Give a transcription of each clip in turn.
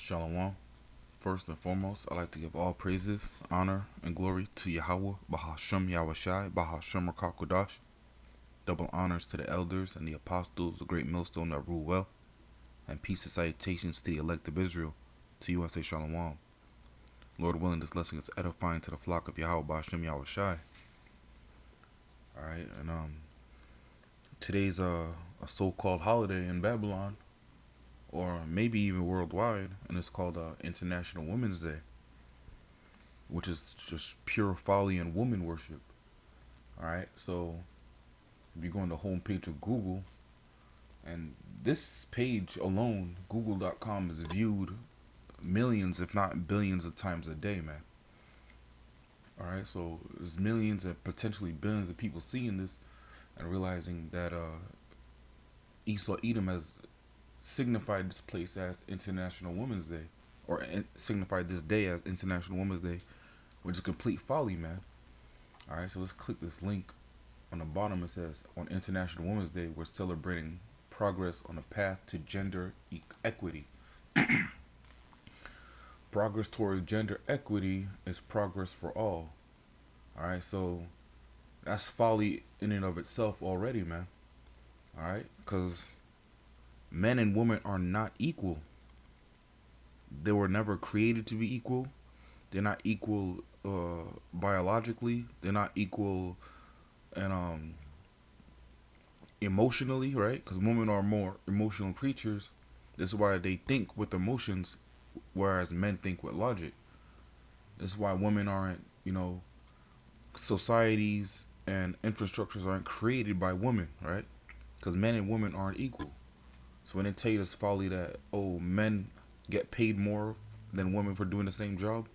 Shalom. First and foremost, I'd like to give all praises, honor, and glory to Yahweh, Bahashem Yahushai, Bahashem Rakakodash. Double honors to the elders and the apostles, the great millstone that rule well, and peace and salutations to the elect of Israel. To you I say Shalom. Lord willing, this lesson is edifying to the flock of Yahweh, Bahashem Yahushai. Alright, and today's a so-called holiday in Babylon, or maybe even worldwide, and it's called International Women's Day, which is just pure folly and woman worship. Alright, so if you go on the homepage of Google, and this page alone, google.com, is viewed millions, if not billions of times a day, man. Alright, so there's millions and potentially billions of people seeing this and realizing that Esau Edom has signified this place as International Women's Day, or signified this day as International Women's Day, which is complete folly, man. Alright, so let's click this link on the bottom. It says, on International Women's Day, we're celebrating progress on the path to gender equity. Progress towards gender equity is progress for all. Alright, so that's folly in and of itself already, man. Alright, because men and women are not equal. They were never created to be equal. They're not equal biologically. They're not equal and emotionally, right? Because women are more emotional creatures. This is why they think with emotions, whereas men think with logic. This is why women aren't, societies and infrastructures aren't created by women, right? Because men and women aren't equal. So when they tell you this folly that, oh, men get paid more than women for doing the same job,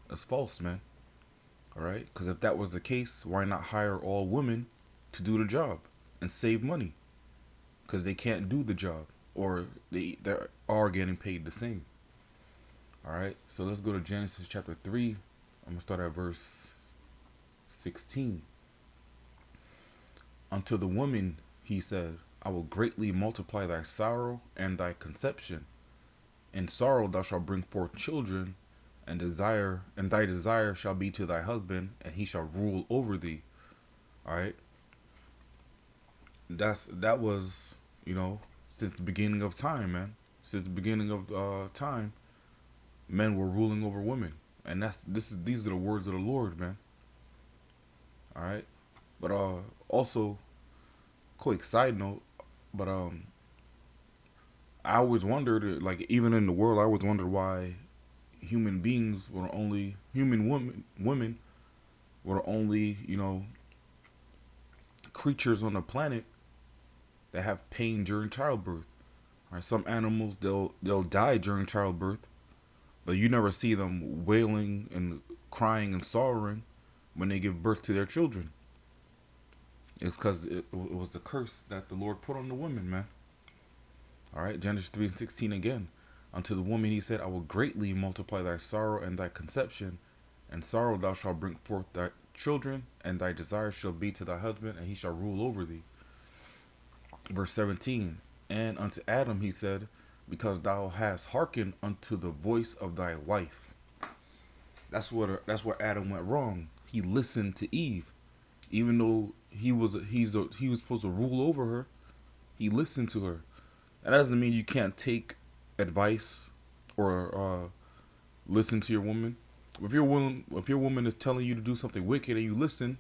that's false, man. Alright? Because if that was the case, why not hire all women to do the job and save money? Because they can't do the job, or they are getting paid the same. Alright? So let's go to Genesis chapter 3. I'm going to start at verse 16. Unto the woman he said, I will greatly multiply thy sorrow and thy conception. In sorrow thou shalt bring forth children, and thy desire shall be to thy husband, and he shall rule over thee. Alright? That was, since the beginning of time, man. Since the beginning of time, men were ruling over women. And these are the words of the Lord, man. Alright? But also, quick side note, but I always wondered, like, even in the world, I always wondered why human beings were only women were only creatures on the planet that have pain during childbirth. Right? Some animals they'll die during childbirth, but you never see them wailing and crying and sorrowing when they give birth to their children. It's because it was the curse that the Lord put on the woman, man. Alright, Genesis 3:16 again. Unto the woman he said, I will greatly multiply thy sorrow and thy conception. And sorrow thou shalt bring forth thy children, and thy desire shall be to thy husband, and he shall rule over thee. Verse 17. And unto Adam he said, because thou hast hearkened unto the voice of thy wife. That's where Adam went wrong. He listened to Eve. Even though he was supposed to rule over her, he listened to her. That doesn't mean you can't take advice or listen to your woman. If your woman is telling you to do something wicked and you listen,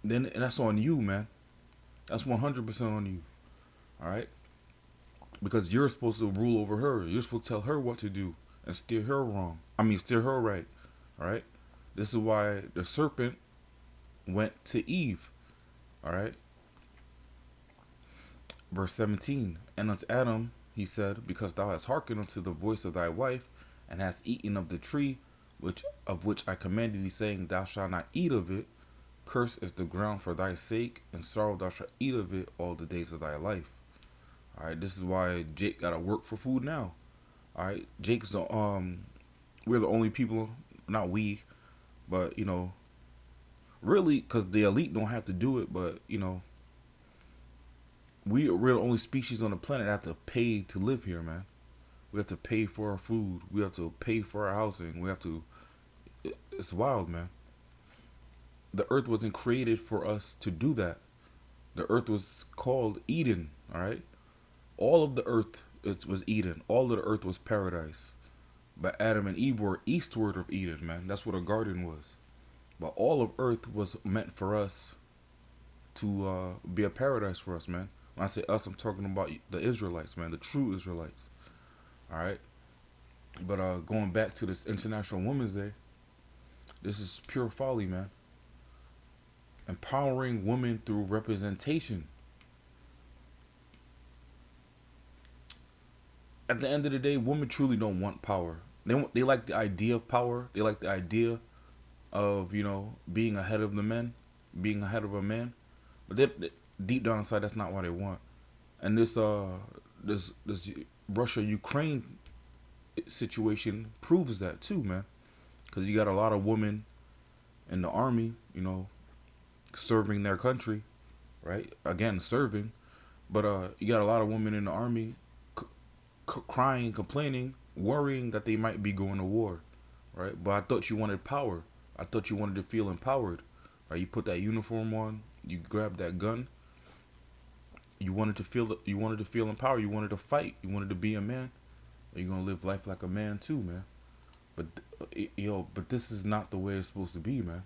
then that's on you, man. That's 100% on you. All right, because you're supposed to rule over her. You're supposed to tell her what to do and steer her right. All right. This is why the serpent went to Eve. All right. Verse 17. And unto Adam he said, because thou hast hearkened unto the voice of thy wife, and hast eaten of the tree of which I commanded thee, saying, thou shalt not eat of it. Cursed is the ground for thy sake, and sorrow thou shalt eat of it all the days of thy life. All right. This is why Jake gotta work for food now. All right. Jake's we're the only people, not we, but really, because the elite don't have to do it, but we're the only species on the planet that have to pay to live here, man. We have to pay for our food. We have to pay for our housing. We have to. It's wild, man. The earth wasn't created for us to do that. The earth was called Eden. All right. All of the earth it was Eden. All of the earth was paradise. But Adam and Eve were eastward of Eden, man. That's what a garden was. But all of earth was meant for us to be a paradise for us, man. When I say us, I'm talking about the Israelites, man, the true Israelites. All right. But going back to this International Women's Day, this is pure folly, man. Empowering women through representation. At the end of the day, women truly don't want power. They like the idea of power. They like the idea of being ahead of the men, being ahead of a man. But deep down inside, that's not what they want. And this Russia Ukraine situation proves that too, man. Because you got a lot of women in the army, serving their country, right? Again, serving. But you got a lot of women in the army crying, complaining, worrying that they might be going to war, right? But I thought you wanted power. I thought you wanted to feel empowered, right? You put that uniform on, you grab that gun. You wanted to feel. You wanted to feel empowered. You wanted to fight. You wanted to be a man. You're gonna live life like a man too, man. But but this is not the way it's supposed to be, man.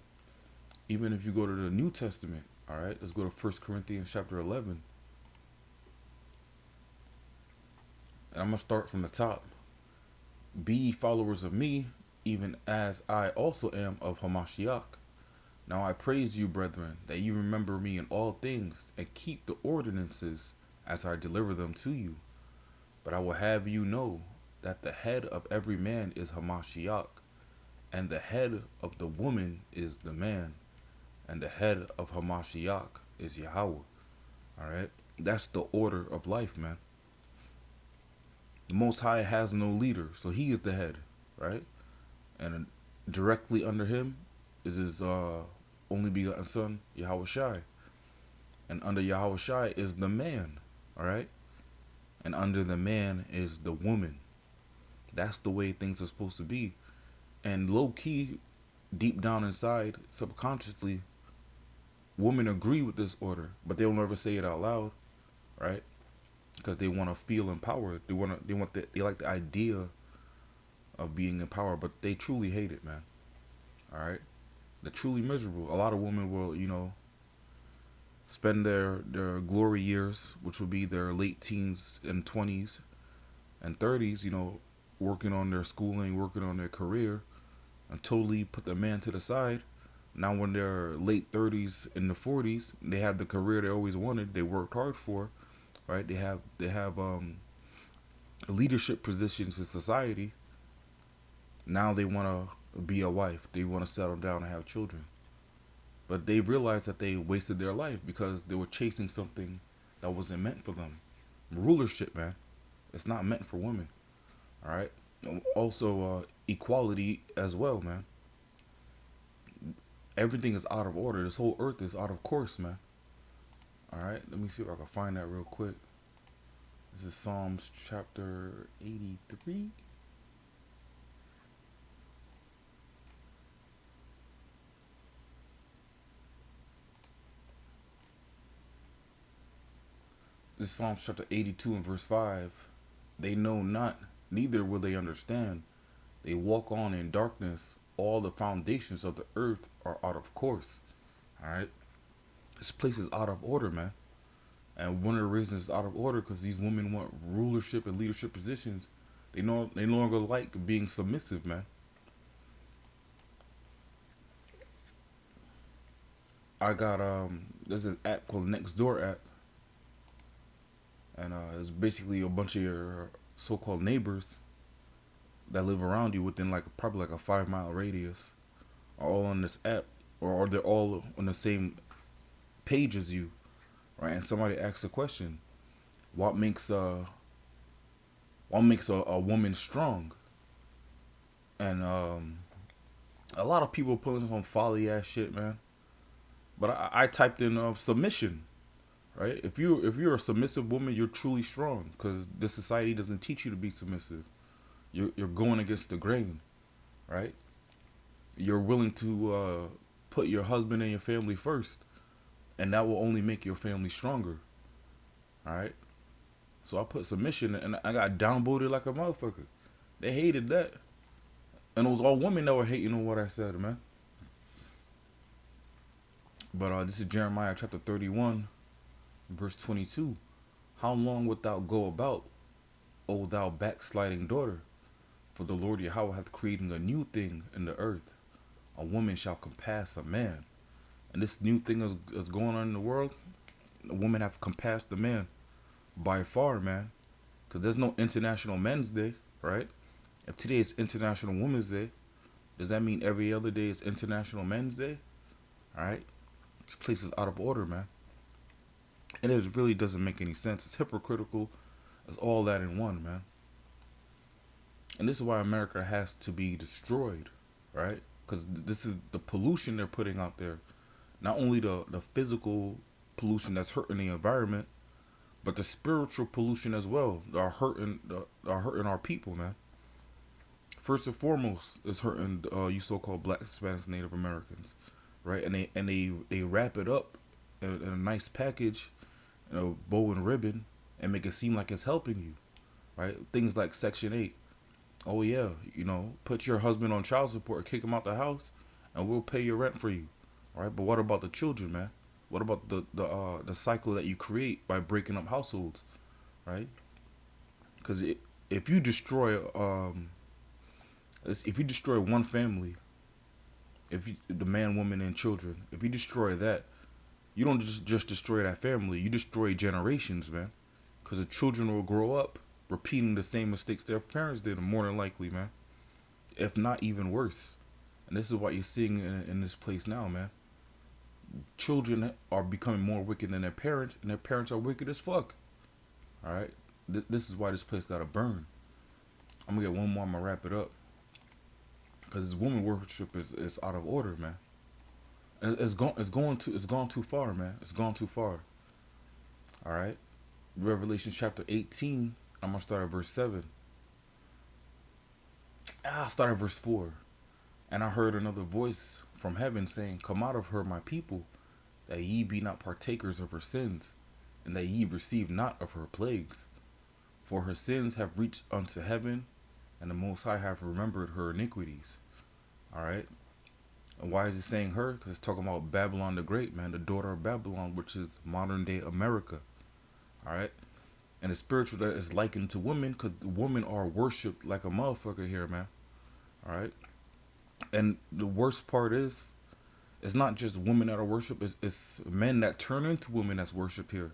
Even if you go to the New Testament, all right, let's go to 1 Corinthians chapter 11. And I'm going to start from the top. Be ye followers of me, even as I also am of Hamashiach. Now I praise you, brethren, that you remember me in all things, and keep the ordinances as I deliver them to you. But I will have you know that the head of every man is Hamashiach, and the head of the woman is the man, and the head of Hamashiach is Yahweh. Alright? That's the order of life, man. The Most High has no leader, so he is the head, right? And directly under him is his only begotten son, Yahweh Shai. And under Yahweh Shai is the man, alright? And under the man is the woman. That's the way things are supposed to be. And low key, deep down inside, subconsciously, women agree with this order, but they'll never say it out loud, right? Because they want to feel empowered. They like the idea of being empowered, but they truly hate it, man. All right, they're truly miserable. A lot of women will, spend their glory years, which will be their late teens and 20s and 30s, working on their schooling, working on their career, and totally put the man to the side. Now, when they're late 30s and the 40s, they have the career they always wanted. They worked hard for, right? They have leadership positions in society. Now they want to be a wife. They want to settle down and have children. But they realized that they wasted their life because they were chasing something that wasn't meant for them. Rulership, man. It's not meant for women. All right. Also, equality as well, man. Everything is out of order. This whole earth is out of course, man. All right. Let me see if I can find that real quick. This is Psalms chapter 83. This is Psalms chapter 82 and verse 5. They know not, neither will they understand. They walk on in darkness. All the foundations of the earth are out of course. Alright? This place is out of order, man. And one of the reasons it's out of order because these women want rulership and leadership positions. They no longer like being submissive, man. I got there's this app called Nextdoor app. And it's basically a bunch of your so-called neighbors that live around you within probably a 5 mile radius are all on this app, or they're all on the same page as you, right? And somebody asks a question: what makes a woman strong? And a lot of people pulling some folly ass shit, man. But I typed in submission. right? If you're a submissive woman, you're truly strong because this society doesn't teach you to be submissive. You're going against the grain, right? You're willing to put your husband and your family first, and that will only make your family stronger. All right. So I put submission, and I got downvoted like a motherfucker. They hated that, and it was all women that were hating on what I said, man. But this is Jeremiah chapter 31, verse 22. How long wilt thou go about, O thou backsliding daughter? For the Lord Yahweh hath created a new thing in the earth. A woman shall compass a man. And this new thing is going on in the world. A woman have compassed the man by far, man. Because there's no International Men's Day, right? If today is International Women's Day, does that mean every other day is International Men's Day? All right? This place is out of order, man. And it really doesn't make any sense. It's hypocritical. It's all that in one, man. And this is why America has to be destroyed, right? Because this is the pollution they're putting out there. Not only the physical pollution that's hurting the environment, but the spiritual pollution as well. Are hurting our people, man. First and foremost, it's hurting you so-called Black, Hispanics, Native Americans, right? And they wrap it up in a nice package, bow and ribbon, and make it seem like it's helping you, right? Things like Section 8. Oh yeah, put your husband on child support, kick him out the house, and we'll pay your rent for you, right? But what about the children, man? What about the cycle that you create by breaking up households, right? Because if you destroy one family, the man, woman, and children, if you destroy that, you don't just destroy that family, you destroy generations, man. Because the children will grow up repeating the same mistakes their parents did, more than likely, man. If not even worse. And this is what you're seeing in this place now, man. Children are becoming more wicked than their parents, and their parents are wicked as fuck. Alright? This is why this place gotta burn. I'm gonna get one more, I'm gonna wrap it up. Because this woman worship is out of order, man. It's gone too far, man. It's gone too far. Alright? Revelation chapter 18. I'm going to start at verse 7. I'll start at verse 4. And I heard another voice from heaven saying, Come out of her, my people, that ye be not partakers of her sins, and that ye receive not of her plagues. For her sins have reached unto heaven, and the Most High have remembered her iniquities. Alright? And why is it saying her? Because it's talking about Babylon the Great, man, the daughter of Babylon, which is modern day America. Alright? And the spiritual that is likened to women, because women are worshipped like a motherfucker here, man. Alright? And the worst part is, it's not just women that are worshipped, it's men that turn into women that's worshipped here.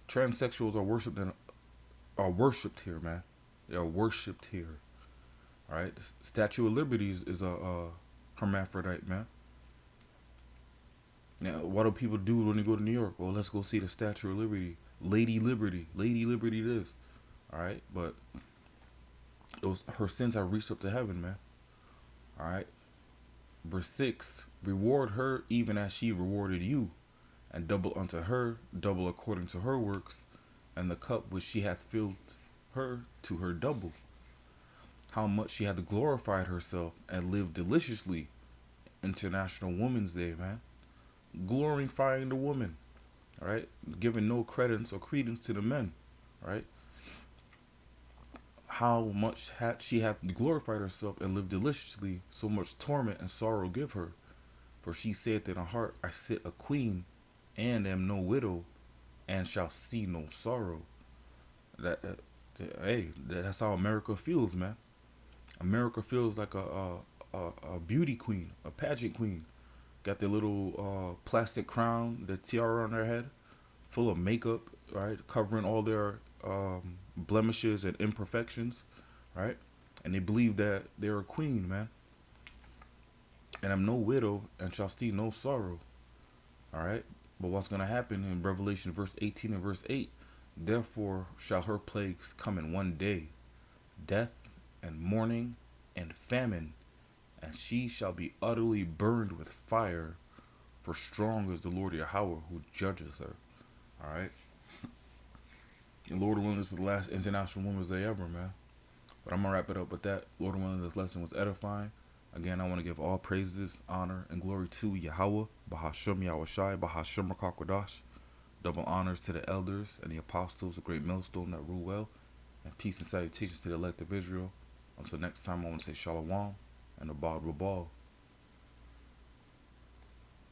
Transsexuals are worshipped here, man. They are worshipped here. Alright? The Statue of Liberty is a hermaphrodite, man. Now, what do people do when they go to New York? Well, let's go see the Statue of Liberty. Lady Liberty this. Alright, but her sins have reached up to heaven, man. Alright. Verse 6. Reward her even as she rewarded you, and double unto her, double according to her works, and the cup which she hath filled her to her double. How much she hath glorified herself and lived deliciously. International Women's Day, man. Glorifying the woman. Alright? Giving no credence or credence to the men. Right? How much she hath glorified herself and lived deliciously, so much torment and sorrow give her. For she saith in her heart, I sit a queen, and am no widow, and shall see no sorrow. That's how America feels, man. America feels like a beauty queen, a pageant queen. Got their little plastic crown, the tiara on their head, full of makeup, right? Covering all their blemishes and imperfections, right? And they believe that they're a queen, man. And I'm no widow and shall see no sorrow. Alright? But what's going to happen in Revelation verse 18 and verse 8? Therefore shall her plagues come in one day, death and mourning and famine, and she shall be utterly burned with fire, for strong is the Lord Yahweh who judges her. All right. And Lord willing, this is the last International Women's Day ever, man. But I'm gonna wrap it up with that. Lord willing, this lesson was edifying. Again, I want to give all praises, honor, and glory to Yahweh, Bahasham Yahushai, Bahasham Rakakwadash. Double honors to the elders and the apostles, the great millstone that rule well. And peace and salutations to the elect of Israel. Until next time, I want to say Shalom and a Babal.